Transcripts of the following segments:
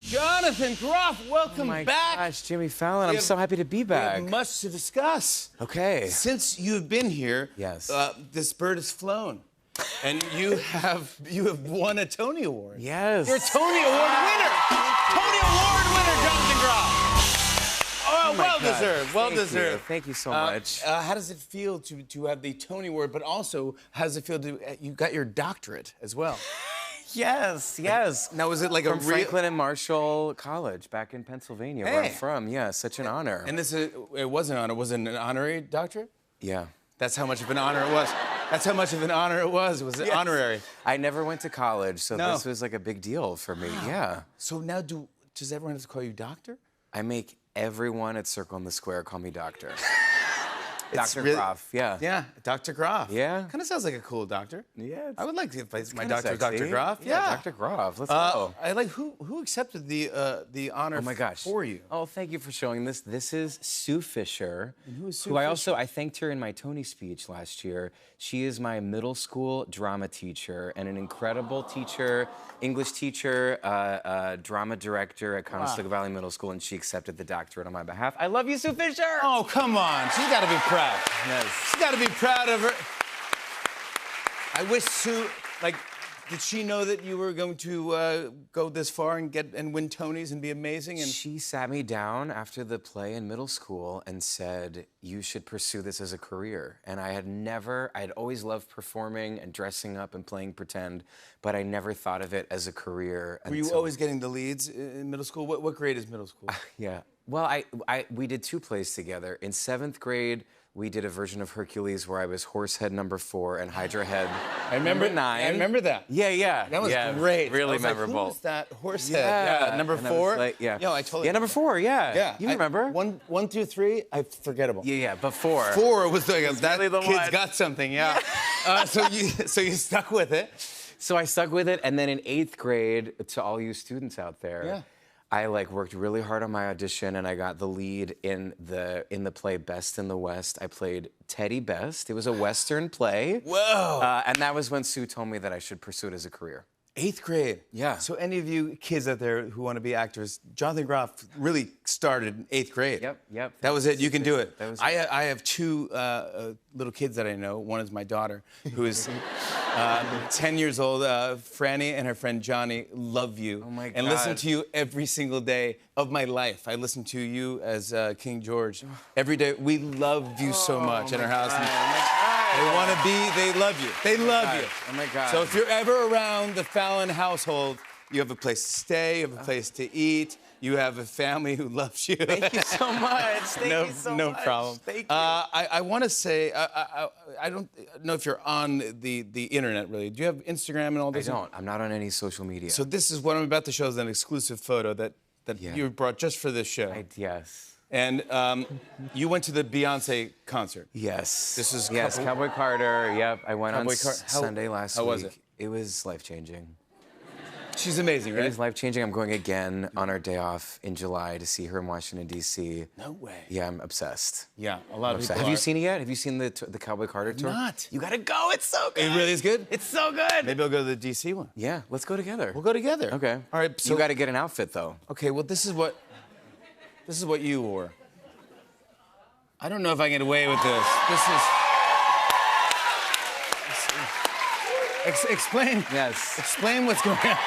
Jonathan Groff, welcome my back. Gosh, Jimmy Fallon, I'm so happy to be back. We have much to discuss. Okay. Since you've been here, Yes. This bird has flown, and you have won a Tony Award. Yes. You're a Tony Award winner. Tony Award winner, Jonathan Groff. Oh, well deserved. Well deserved. Thank you so much. How does it feel to have the Tony Award, but also how does it feel to you got your doctorate as well? Yes. Now, was it like From a real... Franklin and Marshall College back in Pennsylvania, where I'm Hey. from. Yeah, such an honor. And it was an honor. Was it an honorary doctorate? Yeah. That's how much of an honor it was. That's how much of an honor it was. Was it honorary? I never went to college, so No. this was like a big deal for me. Yeah. So now, does everyone have to call you doctor? I make everyone at Circle in the Square call me doctor. It's Dr. really- Groff, yeah. Yeah, Dr. Groff. Yeah. Kind of sounds like a cool doctor. Yeah. I would like to if my Kinda doctor was sexy. Dr. Groff. Yeah, Dr. Groff. Let's go. I like who accepted the honor Oh my gosh. for you. Oh, thank you for showing this. This is Sue Fisher. And who is Sue I thanked her in my Tony speech last year. She is my middle school drama teacher and an incredible teacher, English teacher, drama director at Conestoga Valley Middle School, and she accepted the doctorate on my behalf. I love you, Sue Fisher! Oh, come on. She's got to be proud. Yes. She's got to be proud of her. I wish Sue, did she know that you were going to go this far and win Tonys and be amazing? And She sat me down after the play in middle school and said, you should pursue this as a career. And I had always loved performing and dressing up and playing pretend, but I never thought of it as a career. were you always getting the leads in middle school? What grade is middle school? Yeah. Well, we did 2 plays together. In 7th grade, we did a version of Hercules where I was Horsehead number 4 and Hydra Head number 9. I remember that. Yeah. That was yeah, great. Really I was like, memorable. who was that Horsehead? Yeah, number and I was 4. like, yeah. Yo, I totally. Yeah, number 4. Yeah. Yeah. You remember? 1 through 3, forgettable. Yeah. But 4. 4 was like that really the kid's one. got something. Yeah. So you stuck with it. So I stuck with it, and then in 8th grade, to all you students out there, Yeah. I worked really hard on my audition, and I got the lead in the play Best in the West. I played Teddy Best. It was a Western play. Whoa. And that was when Sue told me that I should pursue it as a career. 8th grade. Yeah. So any of you kids out there who want to be actors, Jonathan Groff really started in 8th grade. Yep. That was it. You can do it. That was it. I have 2 little kids that I know. One is my daughter, who is 10 years old. Franny and her friend Johnny love you. Oh my And listen God. to you every single day of my life. I listen to you as King George every day. We love you so much in our house. They want to be. They love you. They love you. Oh my God. So if you're ever around the Fallon household, you have a place to stay, you have a place to eat, you have a family who loves you. Thank you so much. Thank you so no much. problem. Thank you. I want to say, I don't know if you're on the internet really. Do you have Instagram and all I this? don't. I'm not on any social media. So this is what I'm about to show is an exclusive photo that Yeah. you brought just for this show. Yes. And you went to the Beyonce concert. Yes. This is yes, Cowboy Carter. Yep. I went on Cowboy Sunday last week. how was it? It was life-changing. She's amazing, It right? is life-changing. I'm going again on our day off in July to see her in Washington, D.C. No way. Yeah, I'm obsessed. Yeah, a lot of people Have you are. seen it yet? Have you seen the Cowboy Carter tour? not. You gotta go. It's so good. It really is good? It's so good. Maybe I'll go to the DC one. Yeah, let's go together. We'll go together. Okay. All right. So you got to get an outfit though. Okay. Well, this is what you wore. I don't know if I can get away with this. This is. Explain. Yes. Explain what's going on.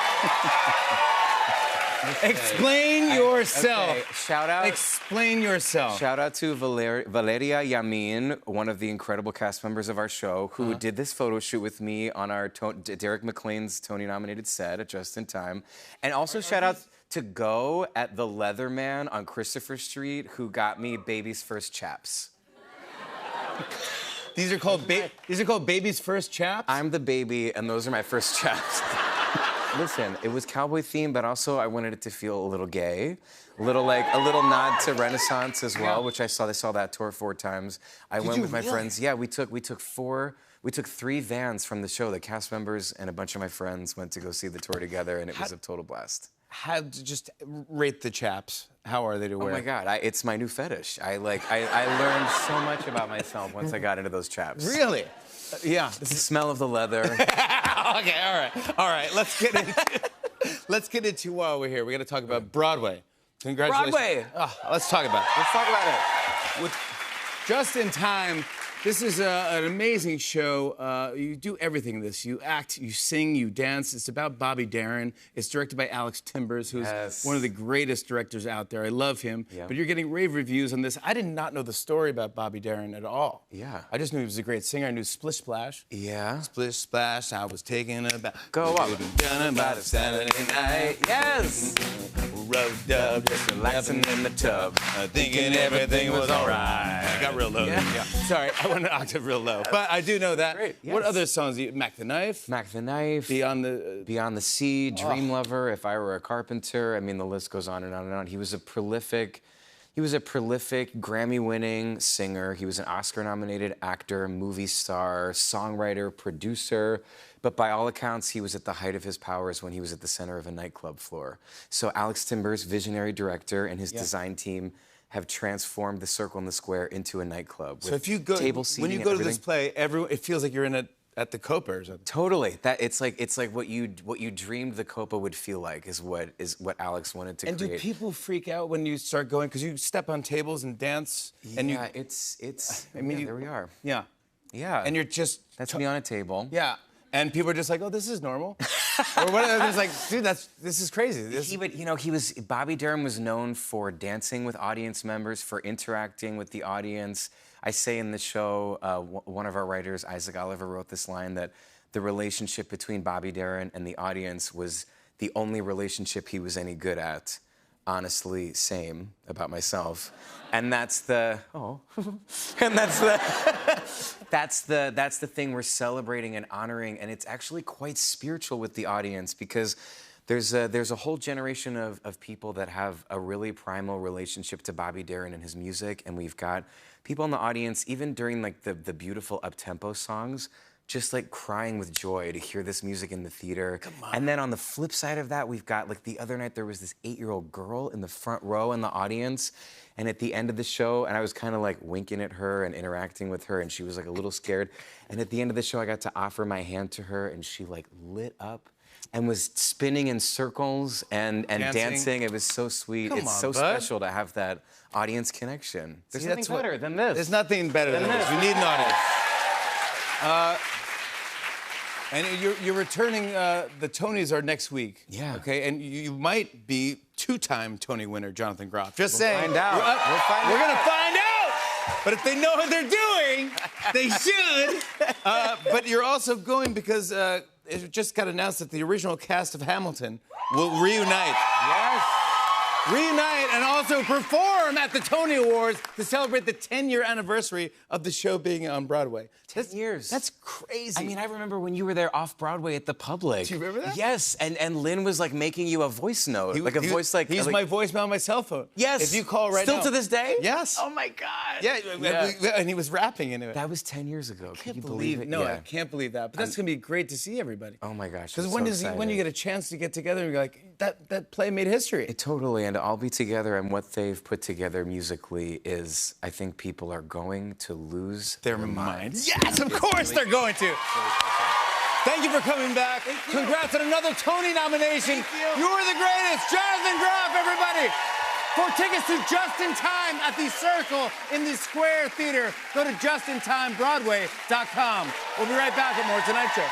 Explain yourself. Okay. Shout out. Explain yourself. Shout out to Valeria Yamin, one of the incredible cast members of our show, who did this photo shoot with me on our Derek McLean's Tony-nominated set at Just in Time. And also shout out to Go at the Leatherman on Christopher Street, who got me baby's first chaps. These are called baby's first chaps. I'm the baby, and those are my first chaps. Listen, it was cowboy themed, but also I wanted it to feel a little gay, a little nod to Renaissance as well, which I saw that tour 4 times. I went you with my really? friends. Yeah, we took 3 vans from the show. The cast members and a bunch of my friends went to go see the tour together, and it was a total blast. Just rate the chaps. How are they to wear? Oh my God, it's my new fetish. I learned so much about myself once I got into those chaps. Really? Yeah. The smell of the leather. Okay, all right. Let's get into Let's get into while we're here. We're going to talk about Broadway. Congratulations. Broadway. Let's talk about it. Let's talk about it. With Just in Time, this is an amazing show. You do everything in this. You act, you sing, you dance. It's about Bobby Darin. It's directed by Alex Timbers, who's one of the greatest directors out there. I love him. Yeah. But you're getting rave reviews on this. I did not know the story about Bobby Darin at all. Yeah. I just knew he was a great singer. I knew Splish Splash. Yeah. Splish Splash, I was taking a bath. Go up. Done about a Saturday night. Yes. Rubbed up, just Relaxing in the tub. thinking everything was all right. I got real low. Yeah. Sorry, I went an octave real low. But I do know that. Great, What yes. other songs? Mac the Knife? Mac the Knife. Beyond the... Beyond the Sea, Dream Lover, If I Were a Carpenter. I mean, the list goes on and on and on. He was a prolific Grammy-winning singer. He was an Oscar-nominated actor, movie star, songwriter, producer. But by all accounts, he was at the height of his powers when he was at the center of a nightclub floor. So Alex Timbers, visionary director, and his design team have transformed the Circle and the Square into a nightclub. So if you go... table seating when you and go to everything. this play, it feels like you're at the Copa or something. Totally. It's like what you dreamed the Copa would feel like is what Alex wanted to And create. do people freak out when you start going? Because you step on tables and dance. And yeah, you, it's. I mean, there we are. Yeah. Yeah. And you're just... That's me on a table. Yeah. And people are just like, oh, this is normal. Or what? They're just like, dude, this is crazy. Bobby Darin was known for dancing with audience members, for interacting with the audience. I say in the show, one of our writers, Isaac Oliver, wrote this line that the relationship between Bobby Darin and the audience was the only relationship he was any good at. Honestly, same about myself. And that's the that's the thing we're celebrating and honoring, and it's actually quite spiritual with the audience because there's a whole generation of people that have a really primal relationship to Bobby Darin and his music, and we've got people in the audience, even during like the beautiful up-tempo songs, just like crying with joy to hear this music in the theater. Come on. And then on the flip side of that, we've got like the other night there was this 8-year-old girl in the front row in the audience, and at the end of the show, and I was kind of like winking at her and interacting with her, and she was like a little scared. And at the end of the show, I got to offer my hand to her, and she like lit up and was spinning in circles and dancing. It was so sweet. Come it's on, so bud. special to have that audience connection. There's See, nothing that's what- better than this. There's nothing better than this. You need an audience. And you're returning. The Tonys are next week. Yeah. Okay, and you might be two-time Tony winner, Jonathan Groff. Just saying. find out. We're gonna find out. But if they know what they're doing, they should. But you're also going because it just got announced that the original cast of Hamilton will reunite. Yes. Reunite and also perform at the Tony Awards to celebrate the 10-year anniversary of the show being on Broadway. 10 years. That's crazy. I mean, I remember when you were there off Broadway at the Public. Do you remember that? Yes, and Lynn was like making you a voice note, voice like. He's my voicemail on my cell phone. Yes. If you call right Still now. to this day. Yes. Oh my God. Yeah, Yeah. and he was rapping into it. That was 10 years ago. I Can can't you believe it? No, Yeah. I can't believe that. But that's gonna be great to see everybody. Oh my gosh. Because I'm when so when you excited. get a chance to get together and you're like, that play made history. Totally, and to all be together and what they've put together musically is, I think people are going to lose Their minds. Yes, of course they're going to. Thank you for coming back. Congrats on another Tony nomination. You were the greatest. Jonathan Groff, everybody. For tickets to Just in Time at the Circle in the Square Theater, go to justintimebroadway.com. We'll be right back with more Tonight Show.